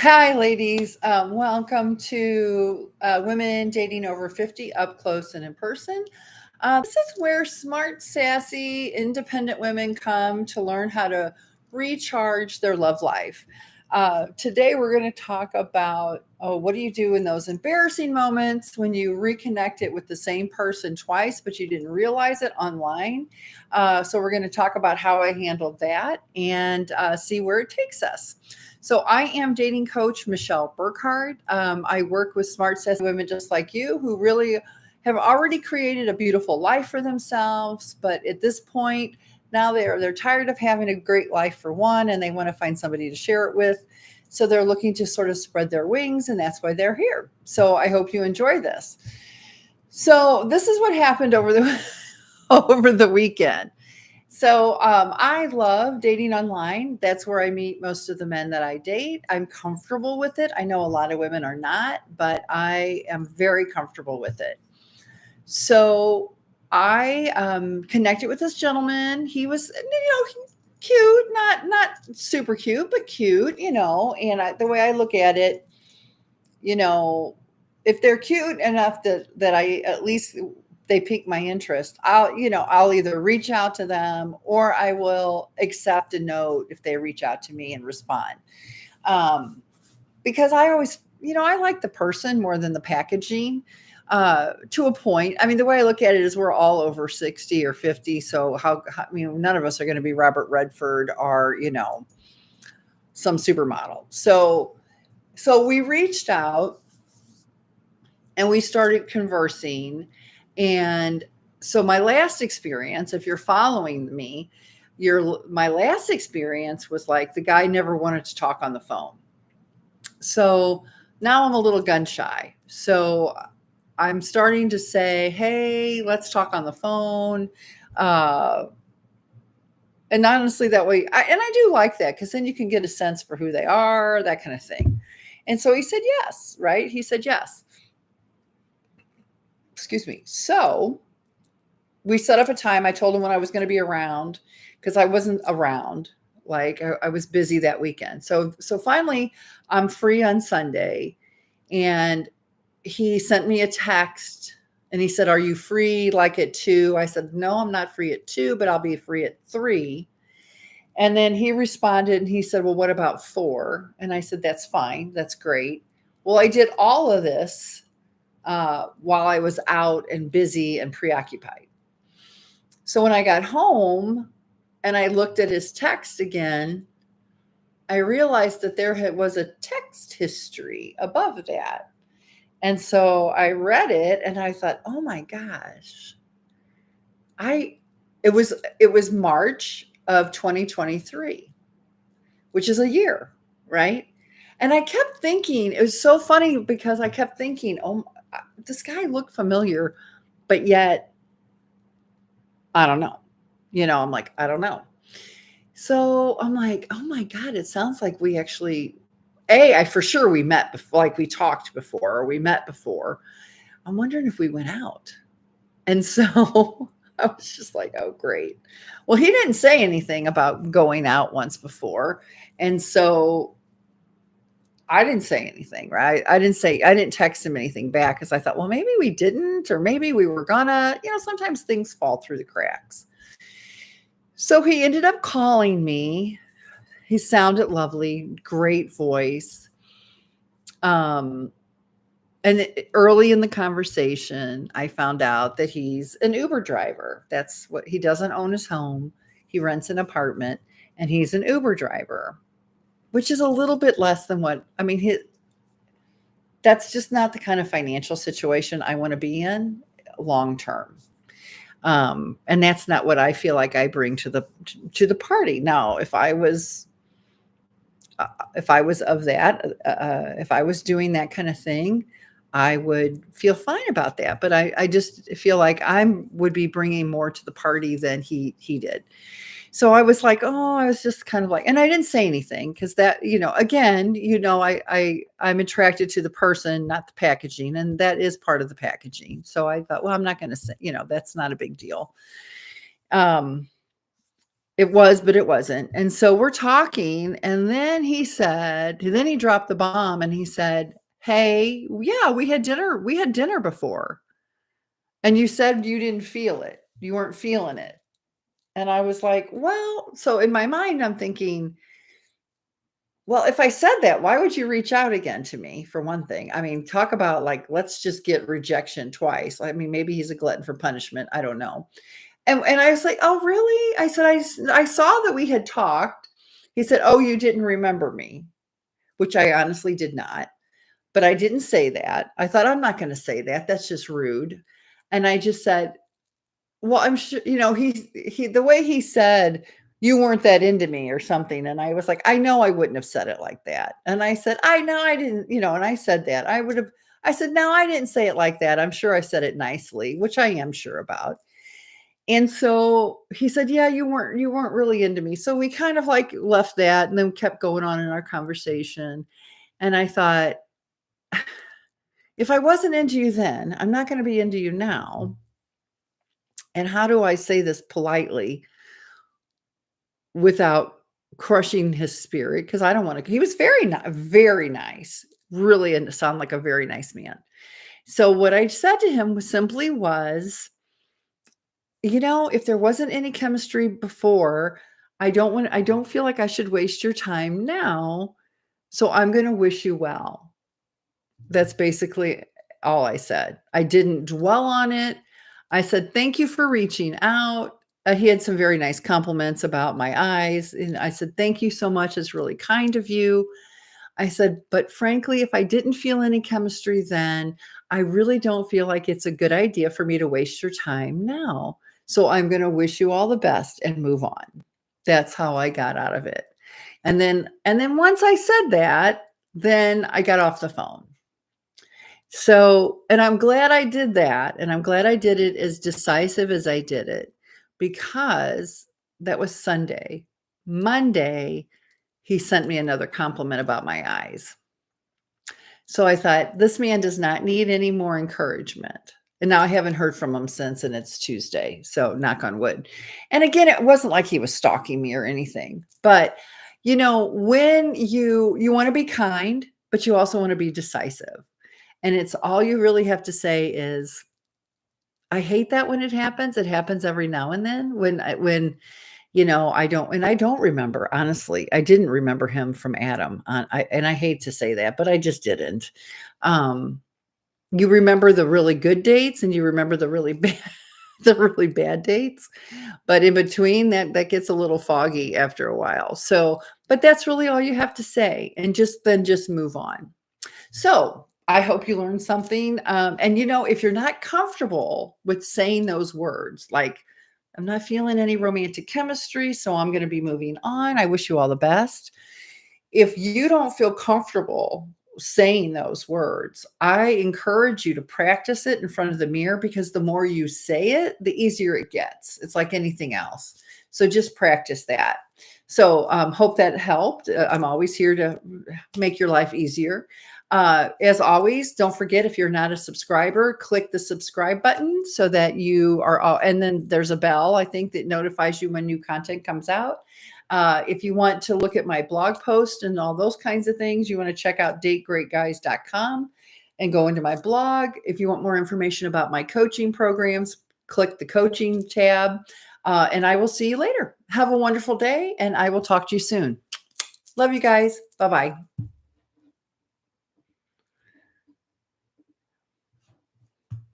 Hi, ladies. Welcome to Women Dating Over 50 Up Close and in Person. This is where smart, sassy, independent women come to learn how to recharge their love life. Today, we're going to talk about what do you do in those embarrassing moments when you reconnect it with the same person twice, but you didn't realize it online. So, we're going to talk about how I handled that and see where it takes us. So I am dating coach Michele Burkhardt. I work with smart, sassy women just like you who really have already created a beautiful life for themselves, but at this point now they're tired of having a great life for one, and they want to find somebody to share it with. So they're looking to sort of spread their wings, and that's why they're here. So I hope you enjoy this. So this is what happened over the over the weekend. So I love dating online. That's where I meet most of the men that I date. I'm comfortable with it. I know a lot of women are not, but I am very comfortable with it. So I connected with this gentleman. He was, cute, not super cute, but cute, And the way I look at it, you know, if they're cute enough that I at least they pique my interest, I'll either reach out to them or I will accept a note if they reach out to me and respond. Um, because I always, I like the person more than the packaging. To a point. I mean, the way I look at it is we're all over 60 or 50. So none of us are going to be Robert Redford or, some supermodel. So we reached out and we started conversing. And so my last experience, if you're following me, my last experience was like the guy never wanted to talk on the phone. So now I'm a little gun shy. So I'm starting to say, hey, let's talk on the phone. Uh, and honestly, that way, I do like that because then you can get a sense for who they are, that kind of thing. And so he said yes, right? He said yes. Excuse me. So we set up a time. I told him when I was going to be around because I wasn't around. Like I was busy that weekend. So finally, I'm free on Sunday, and he sent me a text and he said, "Are you free like at 2?" I said, "No, I'm not free at 2, but I'll be free at 3." And then he responded and he said, "Well, what about 4?" And I said, "That's fine. That's great." Well, I did all of this while I was out and busy and preoccupied. So when I got home and I looked at his text again, I realized that there was a text history above that. And so I read it and I thought, "Oh my gosh." I it was March of 2023, which is a year, right? And I kept thinking, it was so funny because I kept thinking, "Oh, this guy looked familiar, but yet I don't know." I'm like, "I don't know." So I'm like, "Oh my God, it sounds like we actually, I for sure we met before, like we talked before, or we met before. I'm wondering if we went out." And so I was just like, "Oh, great." Well, he didn't say anything about going out once before. And so I didn't say anything, right? I didn't text him anything back because I thought, well, maybe we didn't, or maybe we were gonna, sometimes things fall through the cracks. So he ended up calling me. He sounded lovely, great voice. Um, and early in the conversation, I found out that he's an Uber driver. That's what he doesn't own his home. He rents an apartment and he's an Uber driver, which is a little bit less than what I mean. That's just not the kind of financial situation I want to be in long term. And that's not what I feel like I bring to the party. Now, if I was of that, if I was doing that kind of thing, I would feel fine about that. But I just feel like I would be bringing more to the party than he did. So I was like, oh, I was just kind of like, and I didn't say anything because that, again, I'm attracted to the person, not the packaging, and that is part of the packaging. So I thought, well, I'm not going to say, that's not a big deal. Um, It was, but it wasn't. And so we're talking, and then he dropped the bomb and he said, "Hey, yeah, we had dinner. We had dinner before. And you said you didn't feel it. You weren't feeling it." And I was like, "Well," so in my mind, I'm thinking, well, if I said that, why would you reach out again to me, for one thing? I mean, talk about like, let's just get rejection twice. I mean, maybe he's a glutton for punishment. I don't know. And I was like, "Oh, really?" I said, I saw that we had talked." He said, "Oh, you didn't remember me," which I honestly did not, but I didn't say that. I thought, I'm not going to say that. That's just rude. And I just said, well, I'm sure, the way he said, "You weren't that into me," or something. And I was like, I know I wouldn't have said it like that. And I said, I know I didn't, and I said that I said, no, I didn't say it like that. I'm sure I said it nicely, which I am sure about. And so he said, "Yeah, you weren't really into me." So we kind of like left that and then kept going on in our conversation. And I thought, if I wasn't into you then, I'm not going to be into you now. And how do I say this politely without crushing his spirit? Because I don't want to. He was very nice, really, and sound like a very nice man. So what I said to him was, if there wasn't any chemistry before, I don't feel like I should waste your time now. So I'm going to wish you well. That's basically all I said. I didn't dwell on it. I said, "Thank you for reaching out." He had some very nice compliments about my eyes. And I said, "Thank you so much. It's really kind of you." I said, "But frankly, if I didn't feel any chemistry then, I really don't feel like it's a good idea for me to waste your time now. So I'm going to wish you all the best and move on." That's how I got out of it. And then once I said that, then I got off the phone. So, and I'm glad I did that. And I'm glad I did it as decisive as I did it, because that was Sunday. Monday, he sent me another compliment about my eyes. So I thought, this man does not need any more encouragement. And now I haven't heard from him since, and it's Tuesday. So knock on wood. And again, it wasn't like he was stalking me or anything. But when you want to be kind, but you also want to be decisive. And it's all you really have to say is, I hate that when it happens. It happens every now and then I don't remember, honestly. I didn't remember him from Adam. And I hate to say that, but I just didn't. Um, you remember the really good dates and you remember the really bad, the really bad dates, but in between that gets a little foggy after a while. So, but that's really all you have to say, and just move on. So I hope you learned something. And if you're not comfortable with saying those words, like, "I'm not feeling any romantic chemistry, so I'm going to be moving on. I wish you all the best." If you don't feel comfortable saying those words, I encourage you to practice it in front of the mirror, because the more you say it, the easier it gets. It's like anything else. So just practice that. So hope that helped. I'm always here to make your life easier. As always, don't forget, if you're not a subscriber, click the subscribe button so that you are all, and then there's a bell, I think, that notifies you when new content comes out. If you want to look at my blog post and all those kinds of things, you want to check out dategreatguys.com and go into my blog. If you want more information about my coaching programs, click the coaching tab. And I will see you later. Have a wonderful day, and I will talk to you soon. Love you guys. Bye-bye.